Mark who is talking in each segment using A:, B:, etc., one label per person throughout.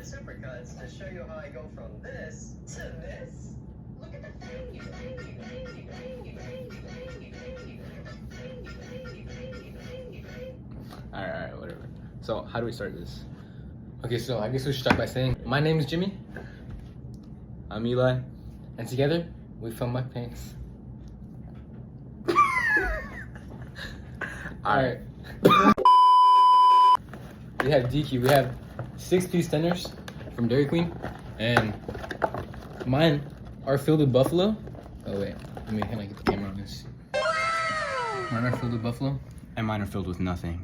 A: supercuts to show you how I go from this to this. Look at the thing.
B: Alright, whatever. So, how do we start this? Okay, so I guess we should start by saying, my name is Jimmy.
C: I'm Eli.
B: And together, we film mukbangs. Alright. We have DQ. We have 6-piece tenders from Dairy Queen. And mine are filled with buffalo. Oh, wait. Let me get the camera on this. Mine are filled with buffalo.
C: And mine are filled with nothing.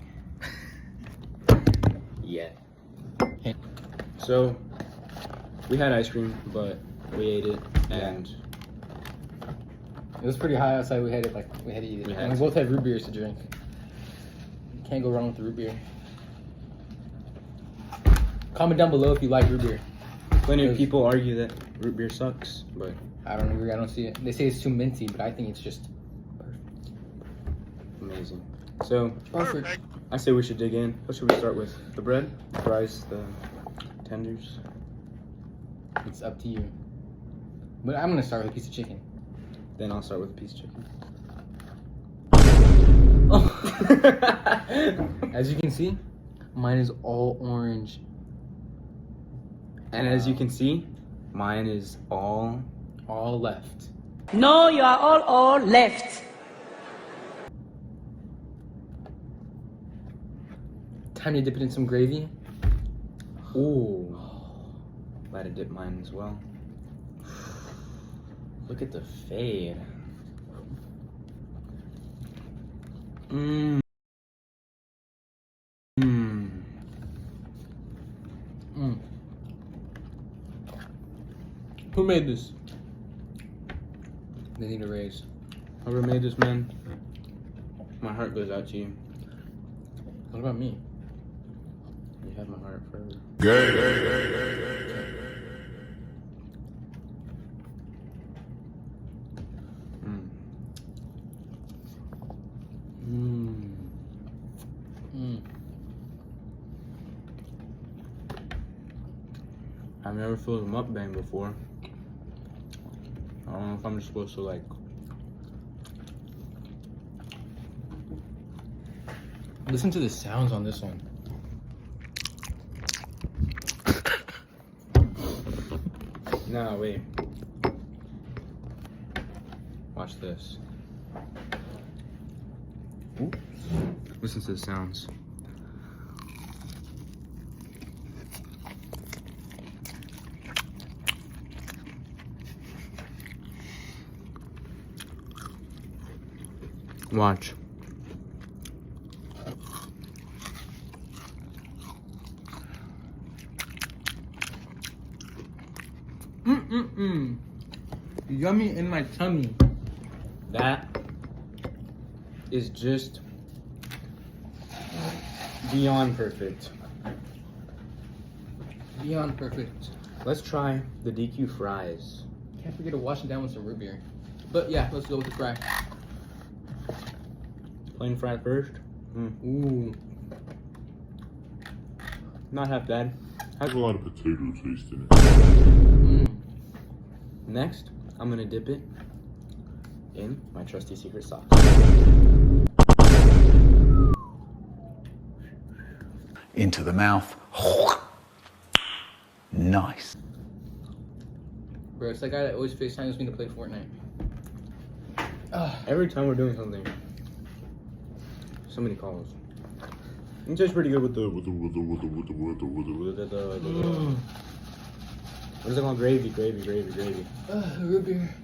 B: Yeah.
C: So, we had ice cream, but we ate it, and
B: it was pretty hot outside. We had to eat it. And we both had root beers to drink. You can't go wrong with the root beer. Comment down below if you like root beer.
C: Plenty of people argue that root beer sucks, but
B: I don't agree. I don't see it. They say it's too minty, but I think it's just perfect.
C: Amazing. So,
B: Perfect.
C: I say we should dig in. What should we start with? The bread, the fries, the tenders?
B: It's up to you. But I'm gonna start with a piece of chicken.
C: Then I'll start with a piece of chicken.
B: As you can see, mine is all orange.
C: And as you can see, mine is all
B: left.
D: No, you are all left.
B: Time to dip it in some gravy.
C: Ooh. Glad to dip mine as well. Look at the fade. Mmm. Mmm.
B: Mm. Who made this? They need a raise.
C: Whoever made this, man, my heart goes out to you.
B: What about me?
C: You have my heart forever. Mm. Mm.
B: Mm.
C: I've never filled a mukbang before. I don't know if I'm just supposed to
B: Listen to the sounds on this one.
C: No, wait. Watch this. Oops. Listen to the sounds. Watch.
B: Yummy in my tummy.
C: That is just beyond perfect.
B: Beyond perfect.
C: Let's try the DQ fries.
B: Can't forget to wash it down with some root beer. But yeah, let's go with the fry.
C: Plain fry first.
B: Ooh.
C: Not half bad.
E: Has a lot of potato taste in it.
C: Next, I'm gonna dip it in my trusty secret sauce.
F: Into the mouth. Nice.
B: Bro, it's that guy that always FaceTimes me to play Fortnite.
C: Every time we're doing something, so many calls. It tastes pretty good with the what is it called? Gravy.
B: Root beer.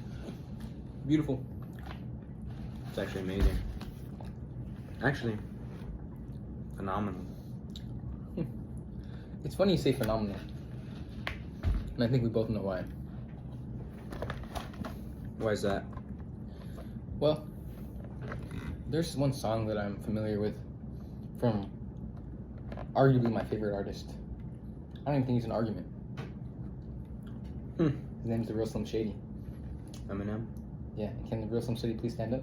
B: Beautiful.
C: It's actually amazing. Actually, phenomenal.
B: It's funny you say phenomenal. And I think we both know why.
C: Why is that?
B: Well, there's one song that I'm familiar with from arguably my favorite artist. I don't even think he's an argument. His name's The Real Slim Shady.
C: Eminem?
B: Yeah, can The Real Slim Shady please stand up?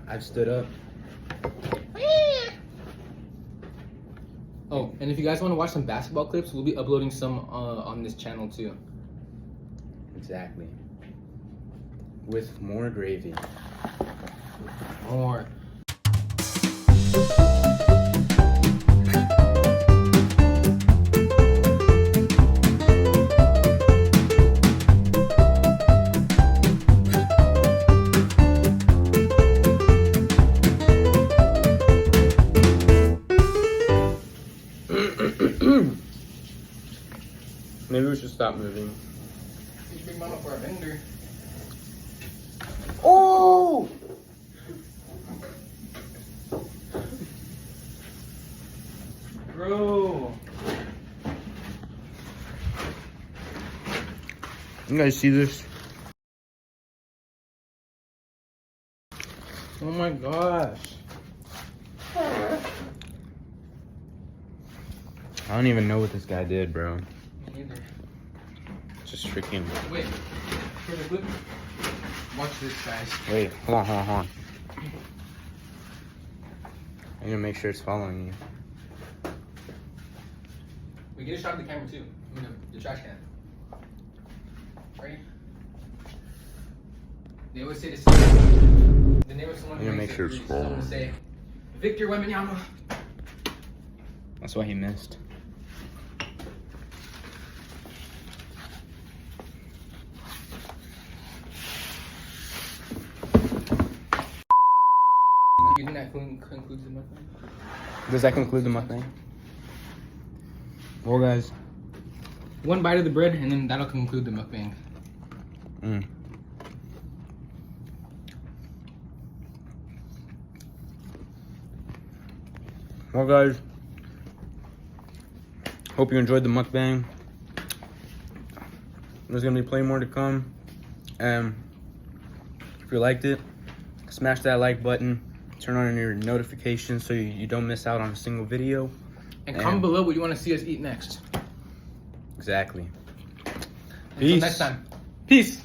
C: I've stood up.
B: Oh, and if you guys want to watch some basketball clips, we'll be uploading some on this channel too.
C: Exactly. With more gravy.
B: More.
C: Maybe we should stop moving.
B: Big mama for a vendor.
C: Oh!
B: Bro.
C: You guys see this?
B: Oh my gosh.
C: I don't even know what this guy did, bro.
B: Me neither.
C: Just freaking.
B: Wait. For the clip. Watch this, guys.
C: Wait, hold on. I need to make sure it's following you.
B: We get a shot of the camera too. I mean, the trash can. Right? They always say the same. The name of someone
C: I'm gonna
B: makes
C: make sure
B: it
C: it's
B: free. Someone
C: full.
B: say, Victor Wembanyama.
C: That's why he missed.
B: You think that concludes the mukbang?
C: Does that conclude the mukbang? Well, guys.
B: One bite of the bread, and then that'll conclude the mukbang.
C: Well, guys. Hope you enjoyed the mukbang. There's gonna be plenty more to come. And if you liked it, smash that like button. Turn on your notifications so you don't miss out on a single video.
B: And comment below what you want to see us eat next.
C: Exactly.
B: Until
C: Peace.
B: next time. Peace.